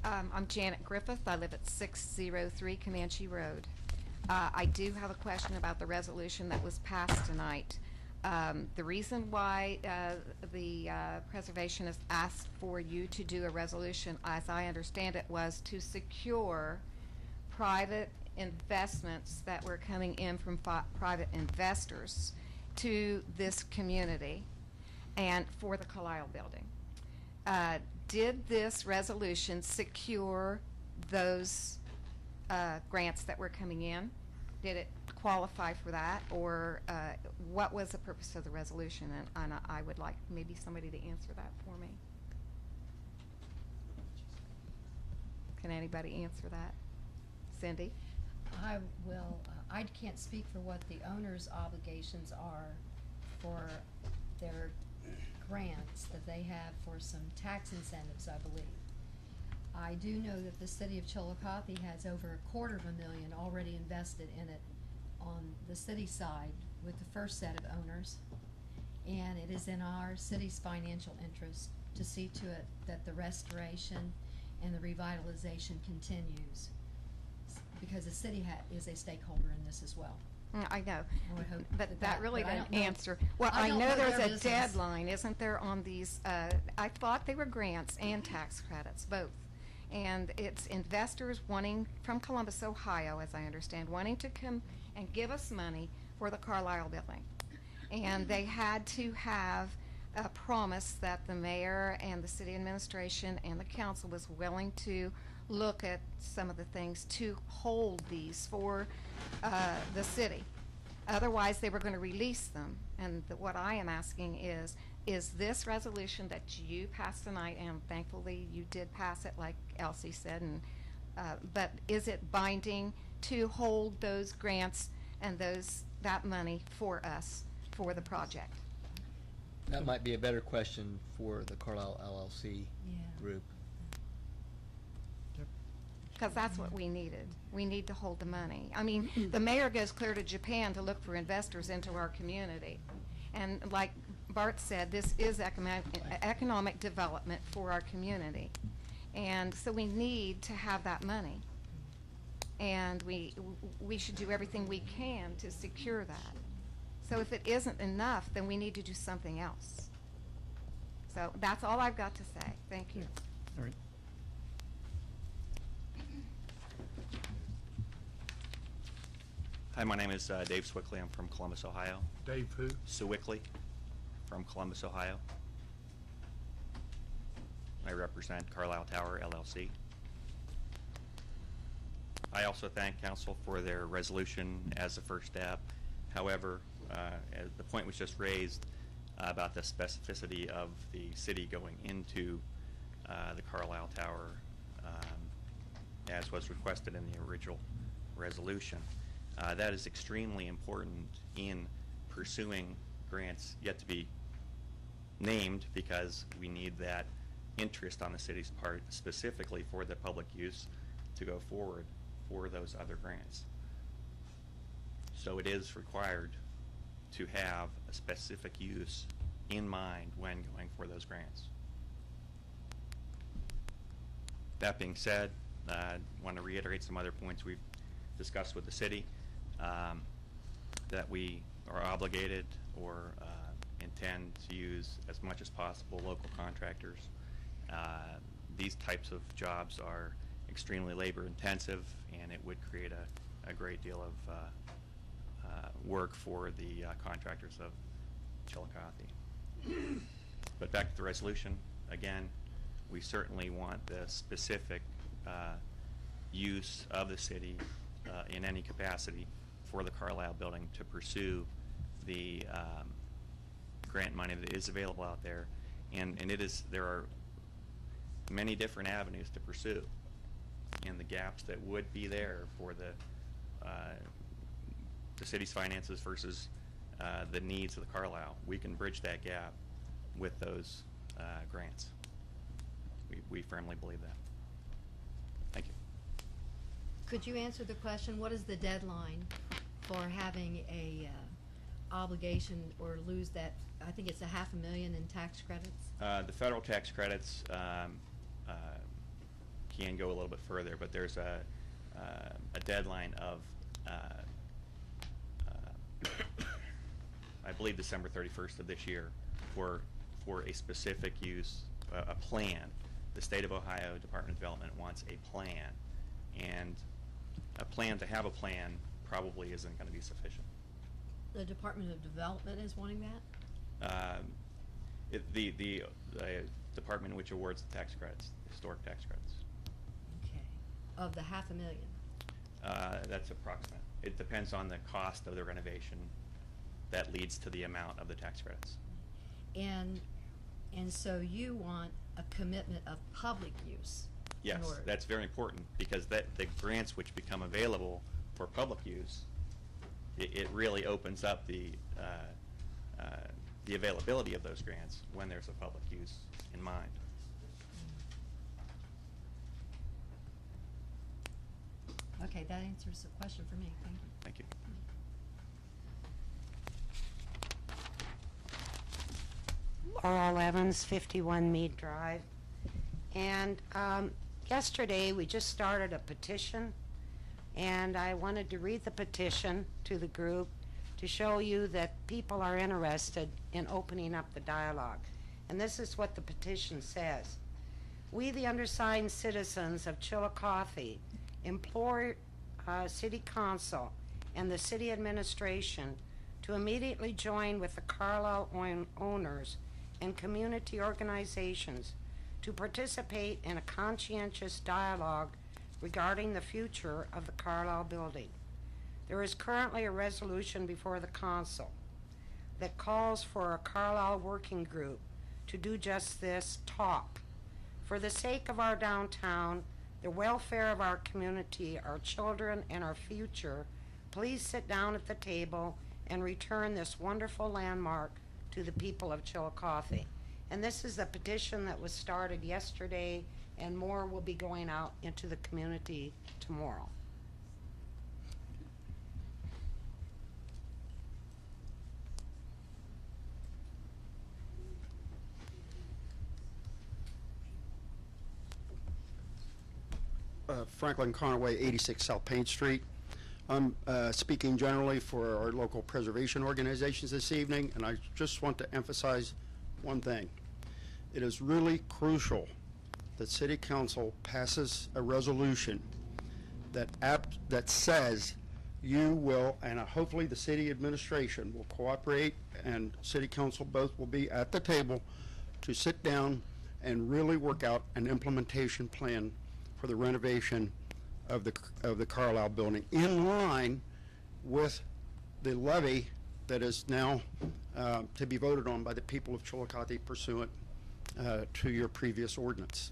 I'm Janet Griffith. I live at 603 Comanche Road. I do have a question about the resolution that was passed tonight. The reason why the preservationists asked for you to do a resolution, as I understand it, was to secure private investments that were coming in from private investors to this community and for the Carlisle building. Did this resolution secure those grants that were coming in? Did it qualify for that, or what was the purpose of the resolution? And I would like maybe somebody to answer that for me. Can anybody answer that? Cindy? I will. I can't speak for what the owner's obligations are for their grants that they have for some tax incentives, I believe. I do know that the city of Chillicothe has over $250,000 already invested in it on the city side with the first set of owners, and it is in our city's financial interest to see to it that the restoration and the revitalization continues, because the city is a stakeholder in this as well. I know, I would hope but that really didn't answer. Well, I know there's a business. deadline, isn't there, on these? I thought they were grants and tax credits, both. And it's investors wanting, from Columbus, Ohio, as I understand, wanting to come and give us money for the Carlisle building. And they had to have a promise that the mayor and the city administration and the council was willing to look at some of the things to hold these for the city. Otherwise, they were going to release them. And what I am asking is this resolution that you passed tonight, and thankfully you did pass it like Elsie said, and but is it binding to hold those grants and that money for us for the project? That might be a better question for the Carlisle LLC group. Because that's what we needed. We need to hold the money. I mean, the mayor goes clear to Japan to look for investors into our community. And like Bart said, this is economic development for our community. And so we need to have that money. And we should do everything we can to secure that. So if it isn't enough, then we need to do something else. So that's all I've got to say. Thank you. All right. Hi, my name is Dave Swickley. I'm from Columbus, Ohio. Dave who? Swickley from Columbus, Ohio. I represent Carlisle Tower, LLC. I also thank Council for their resolution as a first step. However, as the point was just raised about the specificity of the city going into the Carlisle Tower, as was requested in the original resolution. That is extremely important in pursuing grants yet to be named, because we need that interest on the city's part specifically for the public use to go forward for those other grants. So it is required to have a specific use in mind when going for those grants. That being said, I want to reiterate some other points we've discussed with the city, that we are obligated or intend to use as much as possible local contractors. These types of jobs are extremely labor intensive, and it would create a great deal of work for the contractors of Chillicothe. But back to the resolution, again, we certainly want the specific use of the city in any capacity for the Carlisle building to pursue the grant money that is available out there, and there are many different avenues to pursue, and the gaps that would be there for the city's finances versus the needs of the Carlisle. We can bridge that gap with those grants. We firmly believe that. Thank you. Could you answer the question, what is the deadline for having a obligation or lose that, I think it's $500,000 in tax credits? The federal tax credits can go a little bit further, but there's a deadline of, I believe December 31st of this year for a specific use, a plan. The State of Ohio Department of Development wants a plan, and a plan to have a plan probably isn't going to be sufficient. The Department of Development is wanting that? The department which awards the tax credits, historic tax credits. Okay. Of the $500,000? That's approximate. It depends on the cost of the renovation that leads to the amount of the tax credits. And so you want a commitment of public use? Yes, that's very important, because the grants which become available for public use, it really opens up the availability of those grants when there's a public use in mind. Okay, that answers the question for me. Thank you. Thank you. Laurel Evans, 51 Mead Drive. And yesterday we just started a petition, and I wanted to read the petition to the group to show you that people are interested in opening up the dialogue. And this is what the petition says. We, the undersigned citizens of Chillicothe, implore City Council and the City Administration to immediately join with the Carlisle owners and community organizations to participate in a conscientious dialogue regarding the future of the Carlisle building. There is currently a resolution before the council that calls for a Carlisle working group to do just this, talk. For the sake of our downtown, the welfare of our community, our children, and our future, please sit down at the table and return this wonderful landmark to the people of Chillicothe. And this is the petition that was started yesterday, and more will be going out into the community tomorrow. Franklin Conaway, 86 South Payne Street. I'm speaking generally for our local preservation organizations this evening, and I just want to emphasize one thing. It is really crucial that City Council passes a resolution that says you will, and hopefully the City Administration will cooperate, and City Council both will be at the table to sit down and really work out an implementation plan for the renovation of the Carlisle building, in line with the levy that is now to be voted on by the people of Chillicothe pursuant to your previous ordinance.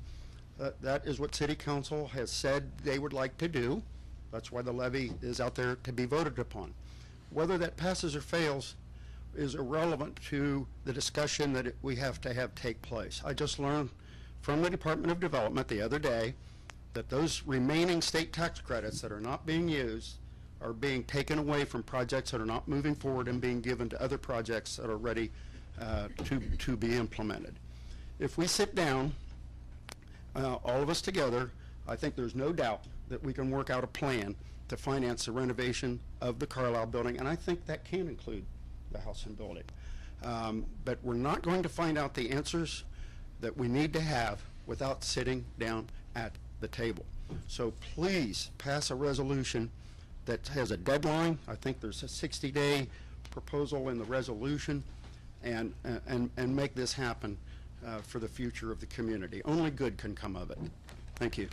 That is what City Council has said they would like to do. That's why the levy is out there to be voted upon. Whether that passes or fails is irrelevant to the discussion that we have to have take place. I just learned from the Department of Development the other day that those remaining state tax credits that are not being used are being taken away from projects that are not moving forward and being given to other projects that are ready to be implemented. If we sit down, all of us together, I think there's no doubt that we can work out a plan to finance the renovation of the Carlisle building, and I think that can include the house and building. But we're not going to find out the answers that we need to have without sitting down at the table. So please pass a resolution that has a deadline. I think there's a 60-day proposal in the resolution, and make this happen for the future of the community. Only good can come of it. Thank you.